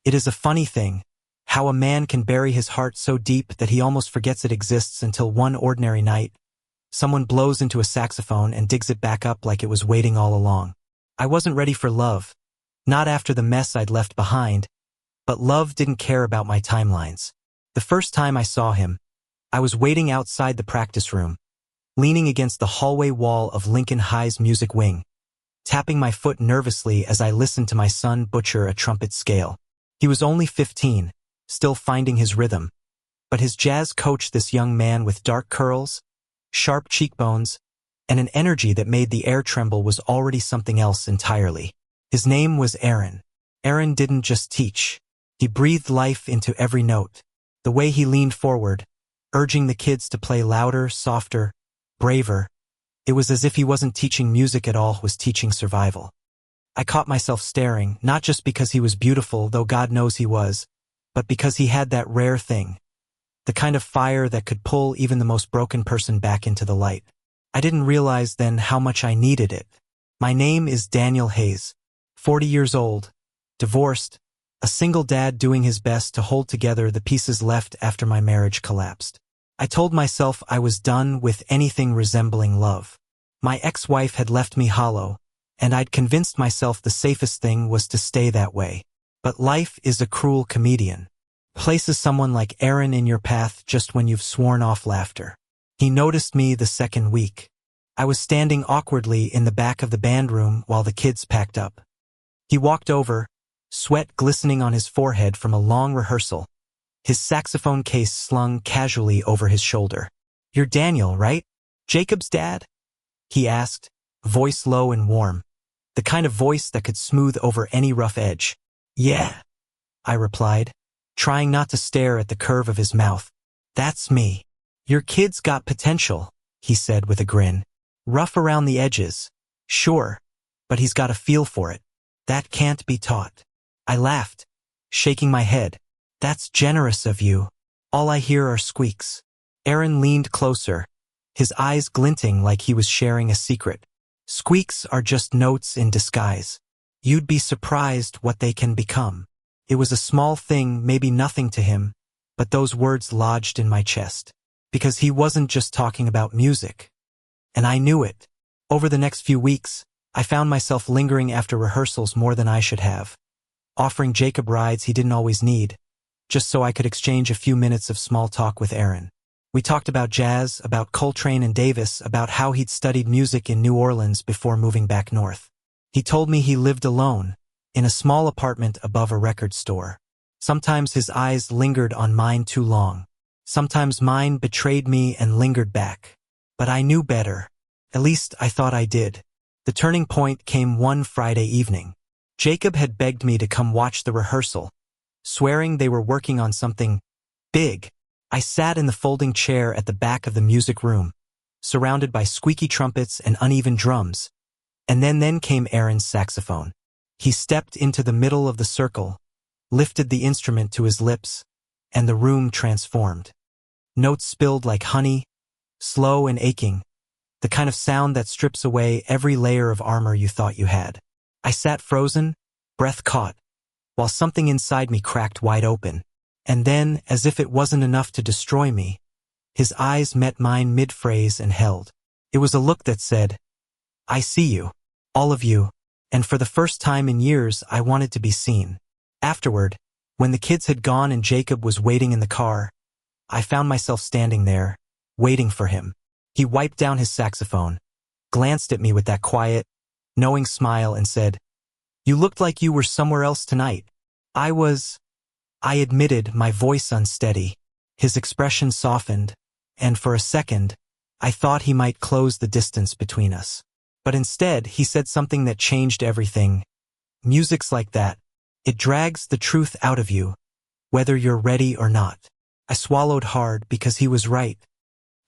It is a funny thing, how a man can bury his heart so deep that he almost forgets it exists until one ordinary night, someone blows into a saxophone and digs it back up like it was waiting all along. I wasn't ready for love, not after the mess I'd left behind, but love didn't care about my timelines. The first time I saw him, I was waiting outside the practice room, leaning against the hallway wall of Lincoln High's music wing, tapping my foot nervously as I listened to my son butcher a trumpet scale. He was only 15, still finding his rhythm, but his jazz coached this young man with dark curls, sharp cheekbones, and an energy that made the air tremble was already something else entirely. His name was Aaron. Aaron didn't just teach. He breathed life into every note. The way he leaned forward, urging the kids to play louder, softer, braver, it was as if he wasn't teaching music at all, was teaching survival. I caught myself staring, not just because he was beautiful, though God knows he was, but because he had that rare thing, the kind of fire that could pull even the most broken person back into the light. I didn't realize then how much I needed it. My name is Daniel Hayes, 40 years old, divorced, a single dad doing his best to hold together the pieces left after my marriage collapsed. I told myself I was done with anything resembling love. My ex-wife had left me hollow, and I'd convinced myself the safest thing was to stay that way. But life is a cruel comedian. Places someone like Aaron in your path just when you've sworn off laughter. He noticed me the second week. I was standing awkwardly in the back of the band room while the kids packed up. He walked over, sweat glistening on his forehead from a long rehearsal, his saxophone case slung casually over his shoulder. "You're Daniel, right? Jacob's dad?" he asked, voice low and warm, the kind of voice that could smooth over any rough edge. "Yeah," I replied, trying not to stare at the curve of his mouth. "That's me." "Your kid's got potential," he said with a grin. "Rough around the edges, sure, but he's got a feel for it. That can't be taught." I laughed, shaking my head. "That's generous of you." All I hear are squeaks. Aaron leaned closer, his eyes glinting like he was sharing a secret. "Squeaks are just notes in disguise. You'd be surprised what they can become." It was a small thing, maybe nothing to him, but those words lodged in my chest. Because he wasn't just talking about music. And I knew it. Over the next few weeks, I found myself lingering after rehearsals more than I should have, offering Jacob rides he didn't always need, just so I could exchange a few minutes of small talk with Aaron. We talked about jazz, about Coltrane and Davis, about how he'd studied music in New Orleans before moving back north. He told me he lived alone, in a small apartment above a record store. Sometimes his eyes lingered on mine too long. Sometimes mine betrayed me and lingered back. But I knew better. At least I thought I did. The turning point came one Friday evening. Jacob had begged me to come watch the rehearsal, swearing they were working on something big. I sat in the folding chair at the back of the music room, surrounded by squeaky trumpets and uneven drums. And then came Aaron's saxophone. He stepped into the middle of the circle, lifted the instrument to his lips, and the room transformed. Notes spilled like honey, slow and aching, the kind of sound that strips away every layer of armor you thought you had. I sat frozen, breath caught, while something inside me cracked wide open. And then, as if it wasn't enough to destroy me, his eyes met mine mid-phrase and held. It was a look that said, "I see you, all of you," and for the first time in years I wanted to be seen. Afterward, when the kids had gone and Jacob was waiting in the car, I found myself standing there, waiting for him. He wiped down his saxophone, glanced at me with that quiet, knowing smile and said, "You looked like you were somewhere else tonight." I admitted, my voice unsteady. His expression softened, and for a second, I thought he might close the distance between us. But instead, he said something that changed everything. "Music's like that. It drags the truth out of you, whether you're ready or not." I swallowed hard because he was right.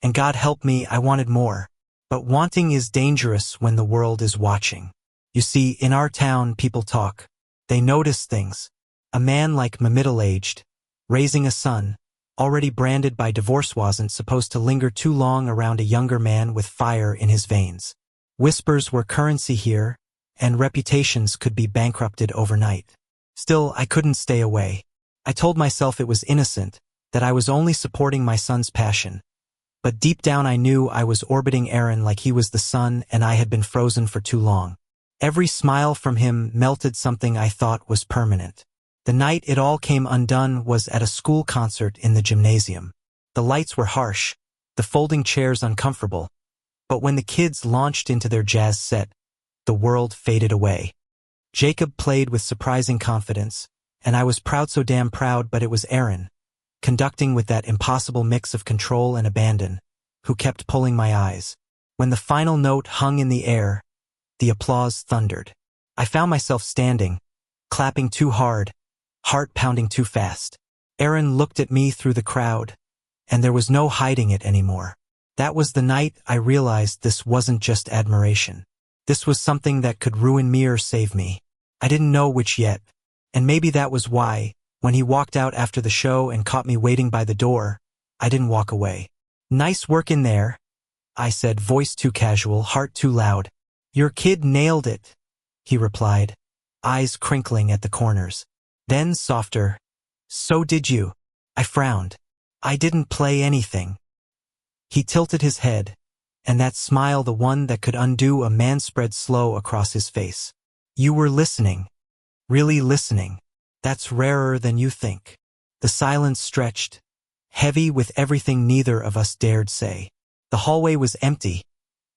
And God help me, I wanted more. But wanting is dangerous when the world is watching. You see, in our town, people talk. They notice things. A man like me, middle-aged, raising a son, already branded by divorce, wasn't supposed to linger too long around a younger man with fire in his veins. Whispers were currency here, and reputations could be bankrupted overnight. Still, I couldn't stay away. I told myself it was innocent, that I was only supporting my son's passion. But deep down I knew I was orbiting Aaron like he was the sun and I had been frozen for too long. Every smile from him melted something I thought was permanent. The night it all came undone was at a school concert in the gymnasium. The lights were harsh, the folding chairs uncomfortable. But when the kids launched into their jazz set, the world faded away. Jacob played with surprising confidence, and I was proud, so damn proud, but it was Aaron, conducting with that impossible mix of control and abandon, who kept pulling my eyes. When the final note hung in the air, the applause thundered. I found myself standing, clapping too hard, heart pounding too fast. Aaron looked at me through the crowd, and there was no hiding it anymore. That was the night I realized this wasn't just admiration. This was something that could ruin me or save me. I didn't know which yet, and maybe that was why, when he walked out after the show and caught me waiting by the door, I didn't walk away. "Nice work in there," I said, voice too casual, heart too loud. "Your kid nailed it," he replied, eyes crinkling at the corners. Then softer, "So did you." I frowned. "I didn't play anything." He tilted his head, and that smile, the one that could undo a man, spread slow across his face. "You were listening. Really listening. That's rarer than you think." The silence stretched, heavy with everything neither of us dared say. The hallway was empty.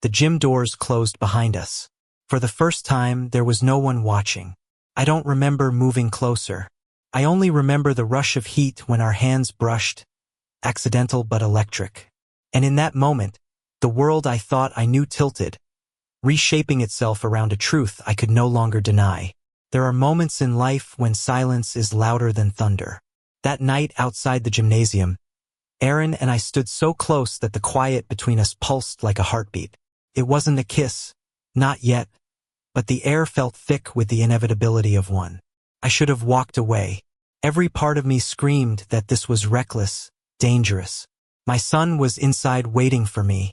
The gym doors closed behind us. For the first time, there was no one watching. I don't remember moving closer. I only remember the rush of heat when our hands brushed, accidental but electric. And in that moment, the world I thought I knew tilted, reshaping itself around a truth I could no longer deny. There are moments in life when silence is louder than thunder. That night outside the gymnasium, Aaron and I stood so close that the quiet between us pulsed like a heartbeat. It wasn't a kiss, not yet, but the air felt thick with the inevitability of one. I should have walked away. Every part of me screamed that this was reckless, dangerous. My son was inside waiting for me.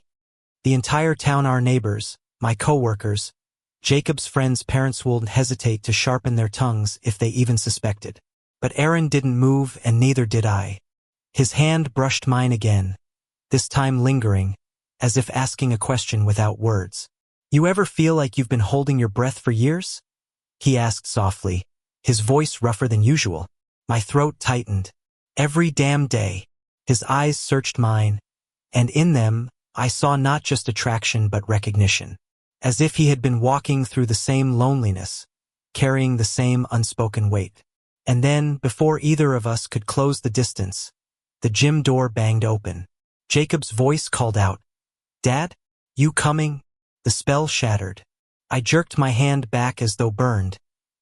The entire town, our neighbors, my co-workers, Jacob's friends' parents wouldn't hesitate to sharpen their tongues if they even suspected. But Aaron didn't move, and neither did I. His hand brushed mine again, this time lingering, as if asking a question without words. "You ever feel like you've been holding your breath for years?" he asked softly, his voice rougher than usual. My throat tightened. "Every damn day." His eyes searched mine, and in them, I saw not just attraction but recognition. As if he had been walking through the same loneliness, carrying the same unspoken weight. And then, before either of us could close the distance, the gym door banged open. Jacob's voice called out, "Dad? You coming?" The spell shattered. I jerked my hand back as though burned,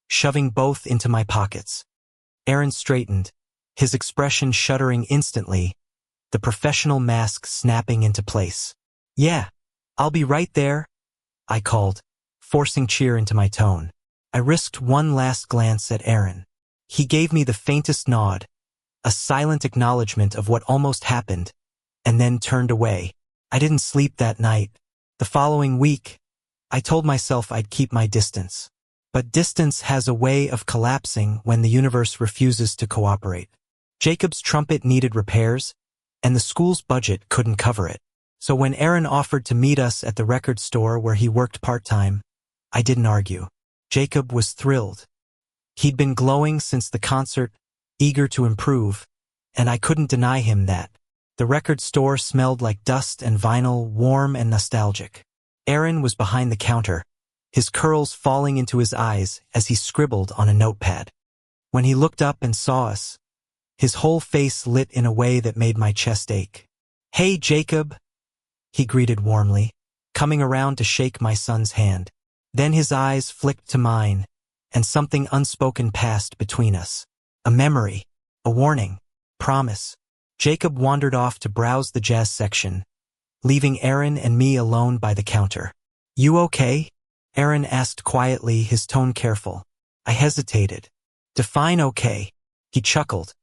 shoving both into my pockets. Aaron straightened, his expression shuddering instantly, the professional mask snapping into place. "Yeah, I'll be right there," I called, forcing cheer into my tone. I risked one last glance at Aaron. He gave me the faintest nod, a silent acknowledgement of what almost happened, and then turned away. I didn't sleep that night. The following week, I told myself I'd keep my distance. But distance has a way of collapsing when the universe refuses to cooperate. Jacob's trumpet needed repairs, and the school's budget couldn't cover it. So when Aaron offered to meet us at the record store where he worked part-time, I didn't argue. Jacob was thrilled. He'd been glowing since the concert, eager to improve, and I couldn't deny him that. The record store smelled like dust and vinyl, warm and nostalgic. Aaron was behind the counter, his curls falling into his eyes as he scribbled on a notepad. When he looked up and saw us, his whole face lit in a way that made my chest ache. "Hey, Jacob," he greeted warmly, coming around to shake my son's hand. Then his eyes flicked to mine, and something unspoken passed between us. A memory, a warning, promise. Jacob wandered off to browse the jazz section, leaving Aaron and me alone by the counter. "You okay?" Aaron asked quietly, his tone careful. I hesitated. "Define okay." He chuckled,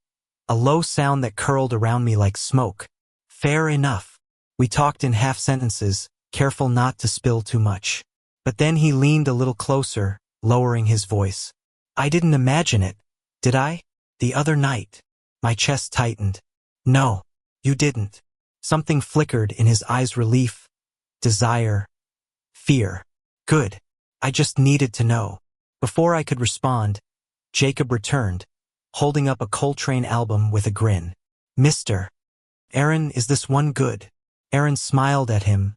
a low sound that curled around me like smoke. "Fair enough." We talked in half sentences, careful not to spill too much. But then he leaned a little closer, lowering his voice. "I didn't imagine it," Did I? The other night. My chest tightened. No, you didn't. Something flickered in his eyes: relief, desire, fear. Good. I just needed to know. Before I could respond, Jacob returned, holding up a Coltrane album with a grin. Mr. Aaron, is this one good? Aaron smiled at him,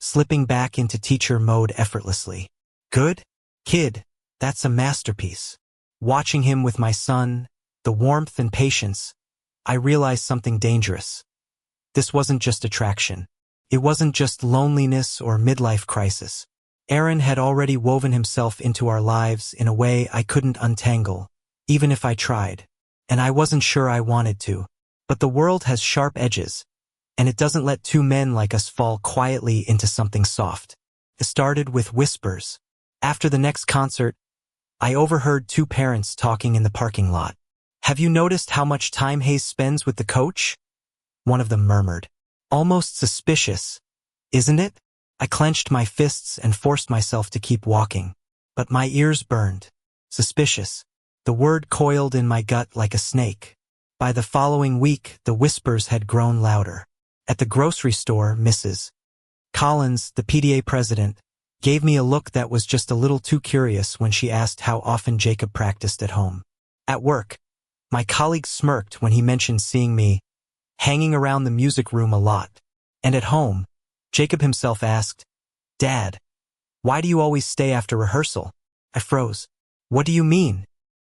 slipping back into teacher mode effortlessly. Good? Kid, that's a masterpiece. Watching him with my son, the warmth and patience, I realized something dangerous. This wasn't just attraction. It wasn't just loneliness or midlife crisis. Aaron had already woven himself into our lives in a way I couldn't untangle, even if I tried. And I wasn't sure I wanted to. But the world has sharp edges, and it doesn't let two men like us fall quietly into something soft. It started with whispers. After the next concert, I overheard two parents talking in the parking lot. Have you noticed how much time Hayes spends with the coach? One of them murmured. Almost suspicious, isn't it? I clenched my fists and forced myself to keep walking. But my ears burned. Suspicious. The word coiled in my gut like a snake. By the following week, the whispers had grown louder. At the grocery store, Mrs. Collins, the PTA president, gave me a look that was just a little too curious when she asked how often Jacob practiced at home. At work, my colleague smirked when he mentioned seeing me hanging around the music room a lot. And at home, Jacob himself asked, Dad, why do you always stay after rehearsal? I froze. What do you mean?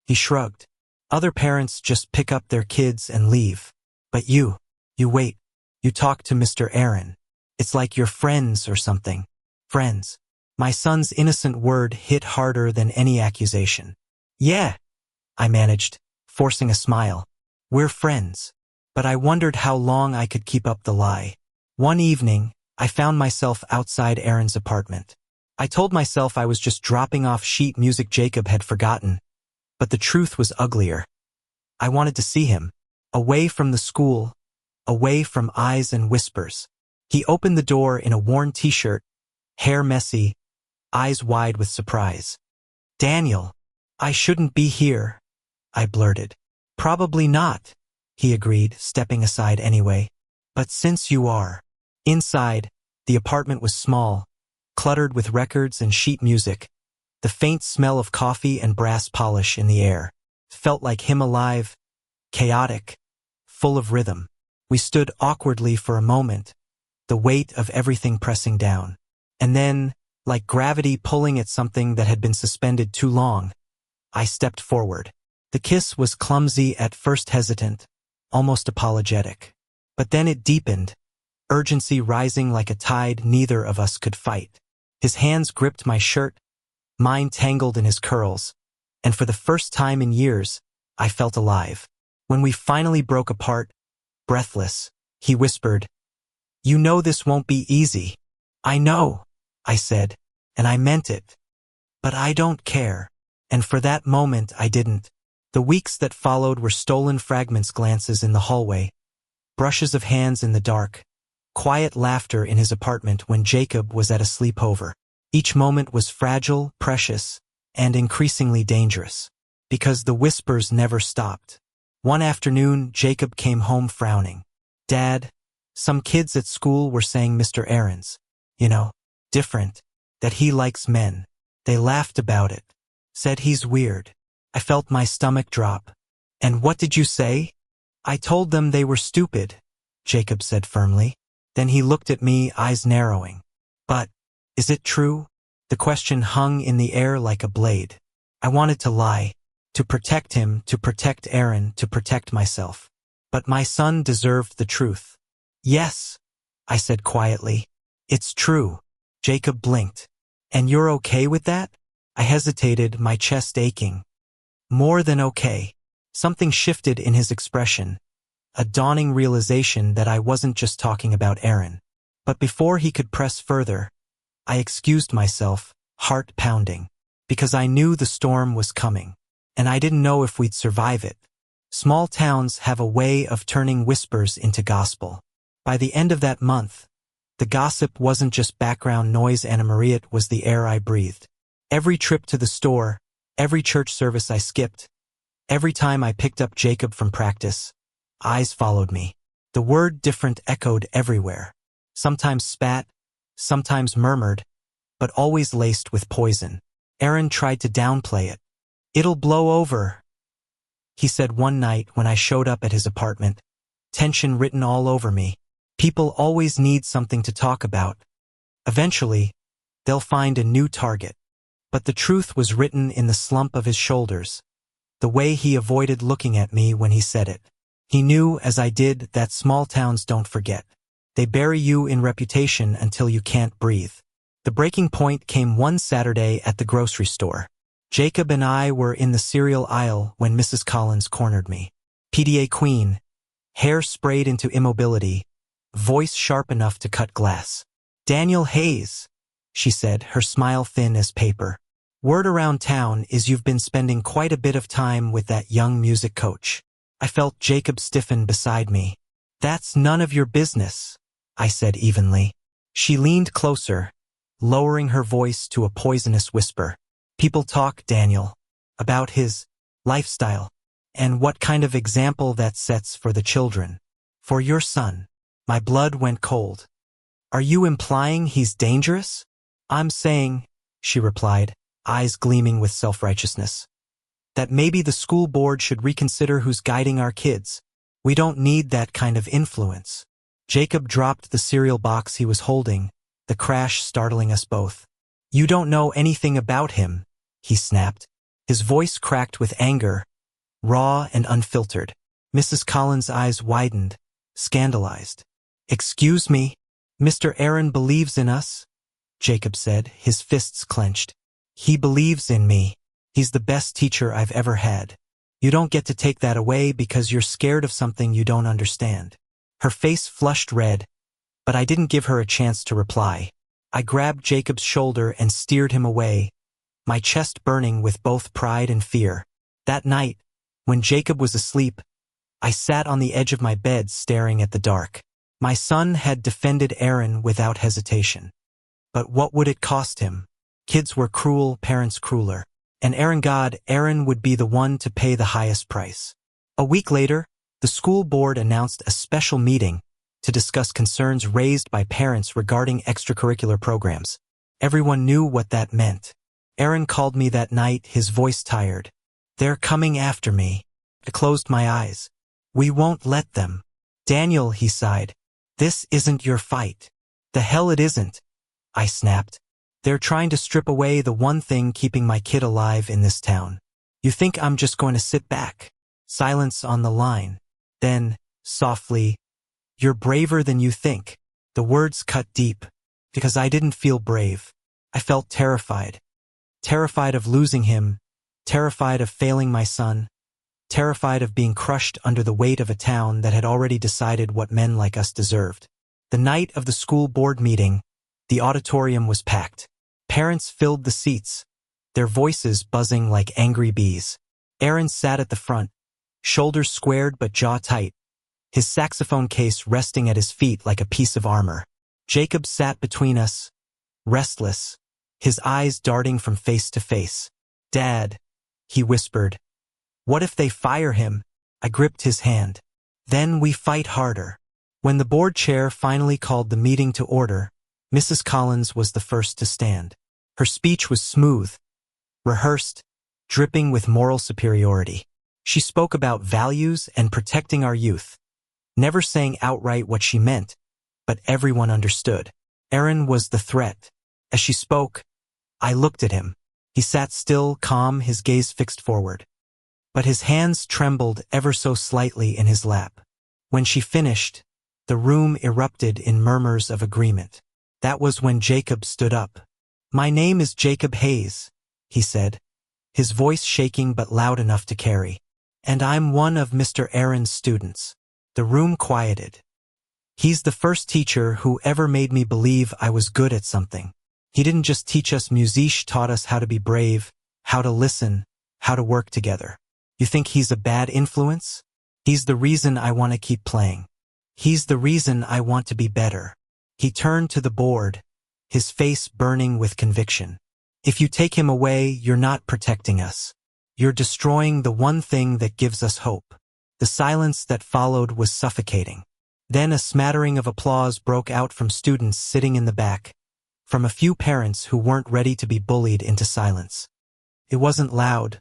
He shrugged. Other parents just pick up their kids and leave. But you wait. You talk to Mr. Aaron. It's like you're friends or something. Friends. My son's innocent word hit harder than any accusation. Yeah, I managed, forcing a smile. We're friends. But I wondered how long I could keep up the lie. One evening, I found myself outside Aaron's apartment. I told myself I was just dropping off sheet music Jacob had forgotten, but the truth was uglier. I wanted to see him, away from the school, away from eyes and whispers. He opened the door in a worn t-shirt, hair messy, eyes wide with surprise. Daniel, I shouldn't be here, I blurted. Probably not, he agreed, stepping aside anyway. But since you are. Inside, the apartment was small, cluttered with records and sheet music. The faint smell of coffee and brass polish in the air felt like him, alive, chaotic, full of rhythm. We stood awkwardly for a moment, the weight of everything pressing down. And then, like gravity pulling at something that had been suspended too long, I stepped forward. The kiss was clumsy at first, hesitant, almost apologetic. But then it deepened, urgency rising like a tide neither of us could fight. His hands gripped my shirt, mine tangled in his curls, and for the first time in years, I felt alive. When we finally broke apart, breathless, he whispered, You know this won't be easy. I know, I said, and I meant it. But I don't care. And for that moment I didn't. The weeks that followed were stolen fragments, glances in the hallway, brushes of hands in the dark, quiet laughter in his apartment when Jacob was at a sleepover. Each moment was fragile, precious, and increasingly dangerous, because the whispers never stopped. One afternoon, Jacob came home frowning. Dad, some kids at school were saying Mr. Aaron's, different, that he likes men. They laughed about it, said he's weird. I felt my stomach drop. And what did you say? I told them they were stupid, Jacob said firmly. Then he looked at me, eyes narrowing. But, is it true? The question hung in the air like a blade. I wanted to lie, to protect him, to protect Aaron, to protect myself. But my son deserved the truth. Yes, I said quietly. It's true. Jacob blinked. And you're okay with that? I hesitated, my chest aching. More than okay. Something shifted in his expression, a dawning realization that I wasn't just talking about Aaron. But before he could press further, I excused myself, heart pounding, because I knew the storm was coming, and I didn't know if we'd survive it. Small towns have a way of turning whispers into gospel. By the end of that month, the gossip wasn't just background noise, Anna Maria, it was the air I breathed. Every trip to the store, every church service I skipped, Every time I picked up Jacob from practice, eyes followed me. The word different echoed everywhere. Sometimes spat, sometimes murmured, but always laced with poison. Aaron tried to downplay it. "It'll blow over," he said one night when I showed up at his apartment, tension written all over me. People always need something to talk about. Eventually, they'll find a new target. But the truth was written in the slump of his shoulders, the way he avoided looking at me when he said it. He knew, as I did, that small towns don't forget. They bury you in reputation until you can't breathe. The breaking point came one Saturday at the grocery store. Jacob and I were in the cereal aisle when Mrs. Collins cornered me. PDA queen, hair sprayed into immobility, voice sharp enough to cut glass. "Daniel Hayes," she said, her smile thin as paper. "Word around town is you've been spending quite a bit of time with that young music coach." I felt Jacob stiffen beside me. "That's none of your business," I said evenly. She leaned closer, lowering her voice to a poisonous whisper. "People talk, Daniel, about his lifestyle and what kind of example that sets for the children. For your son." My blood went cold. "Are you implying he's dangerous?" "I'm saying," she replied, eyes gleaming with self-righteousness, "that maybe the school board should reconsider who's guiding our kids. We don't need that kind of influence." Jacob dropped the cereal box he was holding, the crash startling us both. "You don't know anything about him," he snapped. His voice cracked with anger, raw and unfiltered. Mrs. Collins' eyes widened, scandalized. "Excuse me? Mr. Aaron believes in us," Jacob said, his fists clenched. "He believes in me. He's the best teacher I've ever had. You don't get to take that away because you're scared of something you don't understand." Her face flushed red, but I didn't give her a chance to reply. I grabbed Jacob's shoulder and steered him away, my chest burning with both pride and fear. That night, when Jacob was asleep, I sat on the edge of my bed staring at the dark. My son had defended Aaron without hesitation. But what would it cost him? Kids were cruel, parents crueler. And Aaron would be the one to pay the highest price. A week later, the school board announced a special meeting to discuss concerns raised by parents regarding extracurricular programs. Everyone knew what that meant. Aaron called me that night, his voice tired. "They're coming after me." I closed my eyes. "We won't let them." "Daniel," he sighed, "this isn't your fight." "The hell it isn't," I snapped. "They're trying to strip away the one thing keeping my kid alive in this town. You think I'm just going to sit back?" Silence on the line. Then, softly, "You're braver than you think." The words cut deep, because I didn't feel brave. I felt terrified. Terrified of losing him, terrified of failing my son, terrified of being crushed under the weight of a town that had already decided what men like us deserved. The night of the school board meeting, the auditorium was packed. Parents filled the seats, their voices buzzing like angry bees. Aaron sat at the front, shoulders squared but jaw tight, his saxophone case resting at his feet like a piece of armor. Jacob sat between us, restless, his eyes darting from face to face. "Dad," he whispered, "what if they fire him?" I gripped his hand. "Then we fight harder." When the board chair finally called the meeting to order, Mrs. Collins was the first to stand. Her speech was smooth, rehearsed, dripping with moral superiority. She spoke about values and protecting our youth, never saying outright what she meant, but everyone understood. Aaron was the threat. As she spoke, I looked at him. He sat still, calm, his gaze fixed forward. But his hands trembled ever so slightly in his lap. When she finished, the room erupted in murmurs of agreement. That was when Jacob stood up. "My name is Jacob Hayes," he said, his voice shaking but loud enough to carry. "And I'm one of Mr. Aaron's students." The room quieted. "He's the first teacher who ever made me believe I was good at something. He didn't just teach us music, taught us how to be brave, how to listen, how to work together. You think he's a bad influence? He's the reason I want to keep playing. He's the reason I want to be better." He turned to the board, his face burning with conviction. "If you take him away, you're not protecting us. You're destroying the one thing that gives us hope." The silence that followed was suffocating. Then a smattering of applause broke out from students sitting in the back, from a few parents who weren't ready to be bullied into silence. It wasn't loud,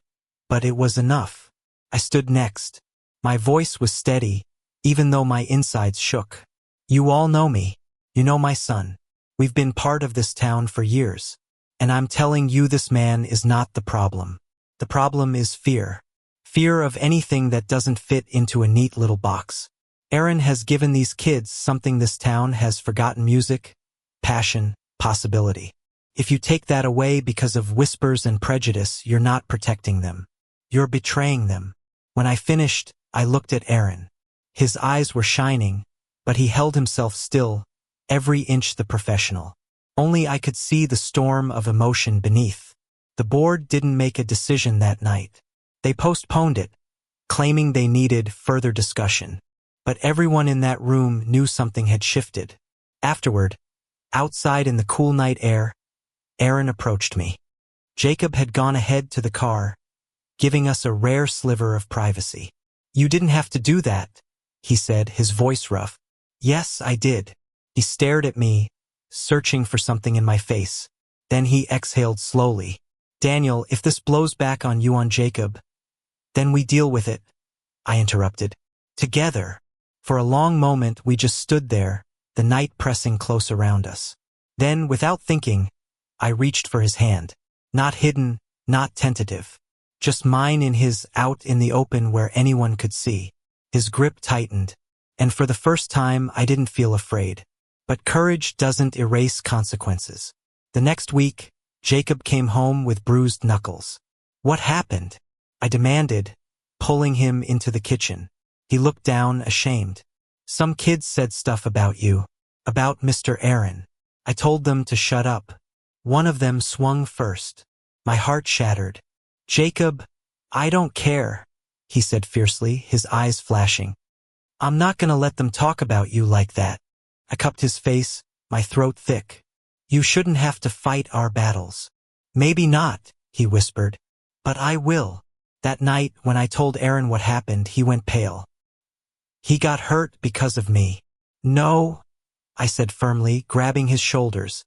but it was enough. I stood next. My voice was steady, even though my insides shook. "You all know me. You know my son. We've been part of this town for years. And I'm telling you, this man is not the problem. The problem is fear. Fear of anything that doesn't fit into a neat little box. Aaron has given these kids something this town has forgotten: music, passion, possibility. If you take that away because of whispers and prejudice, you're not protecting them. You're betraying them." When I finished, I looked at Aaron. His eyes were shining, but he held himself still, every inch the professional. Only I could see the storm of emotion beneath. The board didn't make a decision that night. They postponed it, claiming they needed further discussion. But everyone in that room knew something had shifted. Afterward, outside in the cool night air, Aaron approached me. Jacob had gone ahead to the car, giving us a rare sliver of privacy. "You didn't have to do that," he said, his voice rough. "Yes, I did." He stared at me, searching for something in my face. Then he exhaled slowly. "Daniel, if this blows back on you, on Jacob, then we deal with it," I interrupted. "Together." For a long moment we just stood there, the night pressing close around us. Then, without thinking, I reached for his hand. Not hidden, not tentative. Just mine in his, out in the open where anyone could see. His grip tightened, and for the first time I didn't feel afraid. But courage doesn't erase consequences. The next week, Jacob came home with bruised knuckles. "What happened?" I demanded, pulling him into the kitchen. He looked down, ashamed. "Some kids said stuff about you. About Mr. Aaron. I told them to shut up. One of them swung first." My heart shattered. "Jacob, I don't care," he said fiercely, his eyes flashing. "I'm not gonna let them talk about you like that." I cupped his face, my throat thick. "You shouldn't have to fight our battles." "Maybe not," he whispered, "but I will." That night, when I told Aaron what happened, he went pale. "He got hurt because of me." "No," I said firmly, grabbing his shoulders.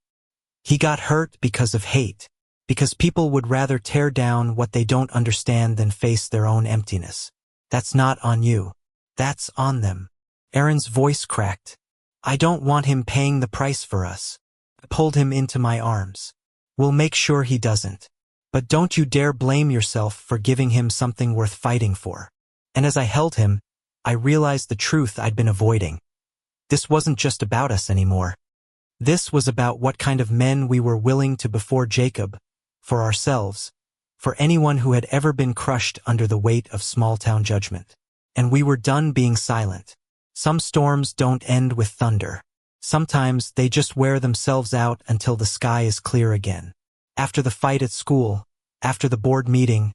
"He got hurt because of hate. Because people would rather tear down what they don't understand than face their own emptiness. That's not on you. That's on them." Aaron's voice cracked. "I don't want him paying the price for us." I pulled him into my arms. "We'll make sure he doesn't. But don't you dare blame yourself for giving him something worth fighting for." And as I held him, I realized the truth I'd been avoiding. This wasn't just about us anymore. This was about what kind of men we were willing to be for Jacob, for ourselves, for anyone who had ever been crushed under the weight of small-town judgment. And we were done being silent. Some storms don't end with thunder. Sometimes they just wear themselves out until the sky is clear again. After the fight at school, after the board meeting,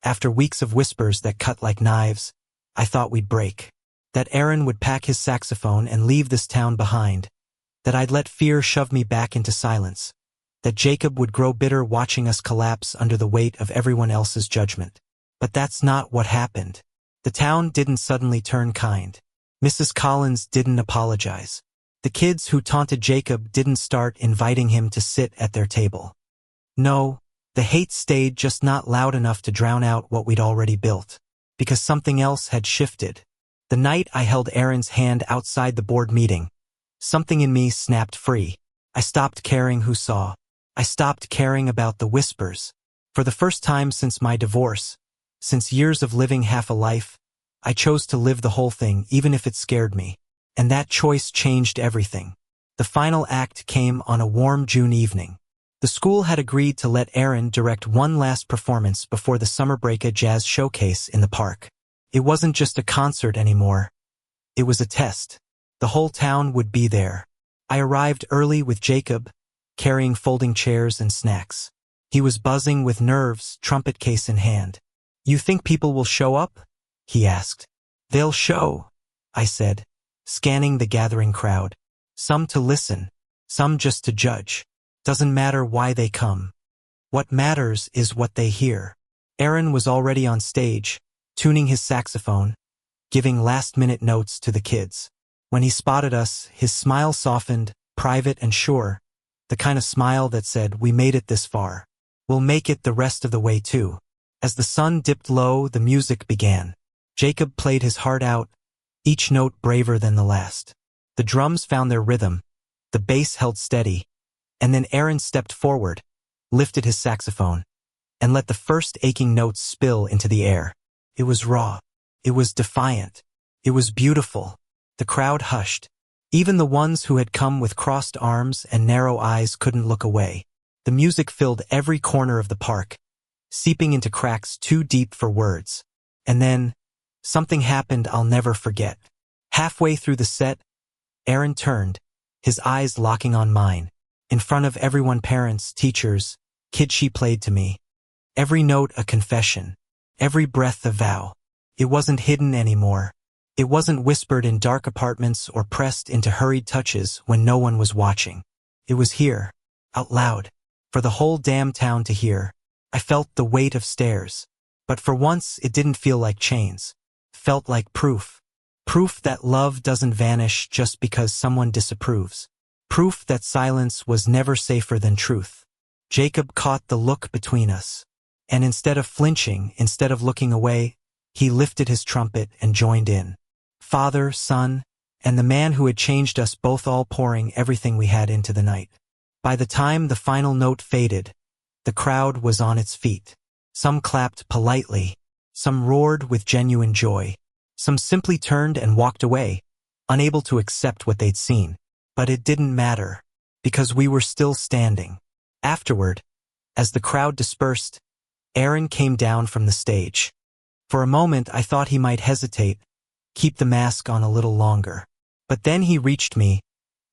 after weeks of whispers that cut like knives, I thought we'd break. That Aaron would pack his saxophone and leave this town behind. That I'd let fear shove me back into silence. That Jacob would grow bitter watching us collapse under the weight of everyone else's judgment. But that's not what happened. The town didn't suddenly turn kind. Mrs. Collins didn't apologize. The kids who taunted Jacob didn't start inviting him to sit at their table. No, the hate stayed, just not loud enough to drown out what we'd already built. Because something else had shifted. The night I held Aaron's hand outside the board meeting, something in me snapped free. I stopped caring who saw. I stopped caring about the whispers. For the first time since my divorce, since years of living half a life, I chose to live the whole thing, even if it scared me. And that choice changed everything. The final act came on a warm June evening. The school had agreed to let Aaron direct one last performance before the summer break, a jazz showcase in the park. It wasn't just a concert anymore. It was a test. The whole town would be there. I arrived early with Jacob, carrying folding chairs and snacks. He was buzzing with nerves, trumpet case in hand. "You think people will show up?" he asked. "They'll show," I said, scanning the gathering crowd. "Some to listen, some just to judge. Doesn't matter why they come. What matters is what they hear." Aaron was already on stage, tuning his saxophone, giving last-minute notes to the kids. When he spotted us, his smile softened, private and sure, the kind of smile that said, "We made it this far. We'll make it the rest of the way too." As the sun dipped low, the music began. Jacob played his heart out, each note braver than the last. The drums found their rhythm, the bass held steady, and then Aaron stepped forward, lifted his saxophone, and let the first aching notes spill into the air. It was raw. It was defiant. It was beautiful. The crowd hushed. Even the ones who had come with crossed arms and narrow eyes couldn't look away. The music filled every corner of the park, seeping into cracks too deep for words. And then, something happened I'll never forget. Halfway through the set, Aaron turned, his eyes locking on mine. In front of everyone, parents, teachers, kids, she played to me. Every note a confession, every breath a vow. It wasn't hidden anymore. It wasn't whispered in dark apartments or pressed into hurried touches when no one was watching. It was here, out loud, for the whole damn town to hear. I felt the weight of stares. But for once, it didn't feel like chains. Felt like proof. Proof that love doesn't vanish just because someone disapproves. Proof that silence was never safer than truth. Jacob caught the look between us. And instead of flinching, instead of looking away, he lifted his trumpet and joined in. Father, Son, and the man who had changed us both, all pouring everything we had into the night. By the time the final note faded, the crowd was on its feet. Some clapped politely, some roared with genuine joy, some simply turned and walked away, unable to accept what they'd seen. But it didn't matter, because we were still standing. Afterward, as the crowd dispersed, Aaron came down from the stage. For a moment I thought he might hesitate, keep the mask on a little longer. But then he reached me,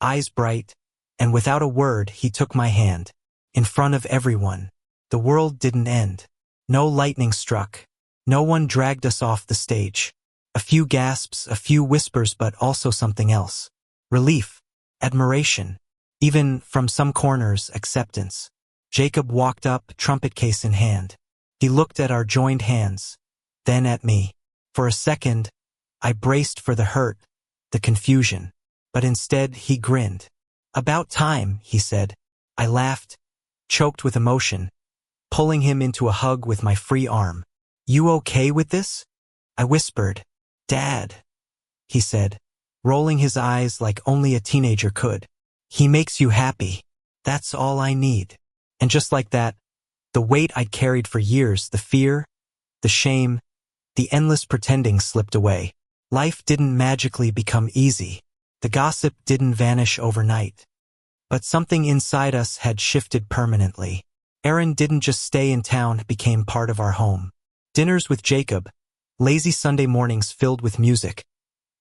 eyes bright, and without a word he took my hand. In front of everyone. The world didn't end. No lightning struck. No one dragged us off the stage. A few gasps, a few whispers, but also something else. Relief. Admiration. Even, from some corners, acceptance. Jacob walked up, trumpet case in hand. He looked at our joined hands, then at me. For a second, I braced for the hurt, the confusion. But instead, he grinned. "About time," he said. I laughed, choked with emotion, pulling him into a hug with my free arm. "You okay with this?" I whispered. "Dad," he said, rolling his eyes like only a teenager could. "He makes you happy. That's all I need." And just like that, the weight I'd carried for years, the fear, the shame, the endless pretending slipped away. Life didn't magically become easy. The gossip didn't vanish overnight. But something inside us had shifted permanently. Aaron didn't just stay in town, became part of our home. Dinners with Jacob, lazy Sunday mornings filled with music,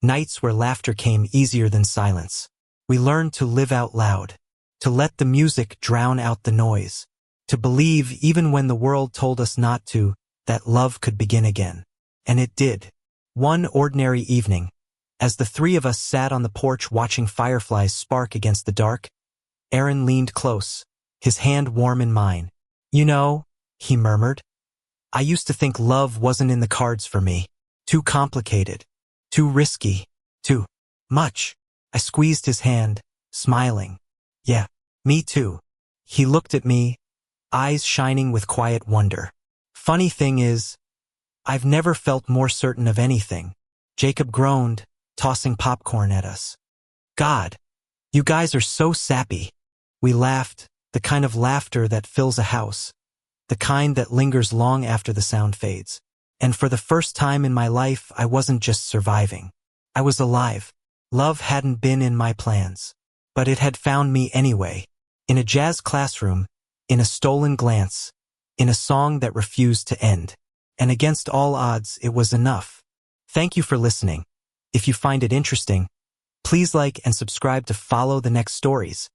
nights where laughter came easier than silence. We learned to live out loud, to let the music drown out the noise, to believe even when the world told us not to, that love could begin again. And it did. One ordinary evening, as the three of us sat on the porch watching fireflies spark against the dark, Aaron leaned close, his hand warm in mine. "You know," he murmured, "I used to think love wasn't in the cards for me. Too complicated. Too risky. Too much." I squeezed his hand, smiling. "Yeah, me too." He looked at me, eyes shining with quiet wonder. "Funny thing is, I've never felt more certain of anything." Jacob groaned, tossing popcorn at us. "God, you guys are so sappy." We laughed, the kind of laughter that fills a house, the kind that lingers long after the sound fades. And for the first time in my life, I wasn't just surviving. I was alive. Love hadn't been in my plans, but it had found me anyway. In a jazz classroom, in a stolen glance, in a song that refused to end. And against all odds, it was enough. Thank you for listening. If you find it interesting, please like and subscribe to follow the next stories.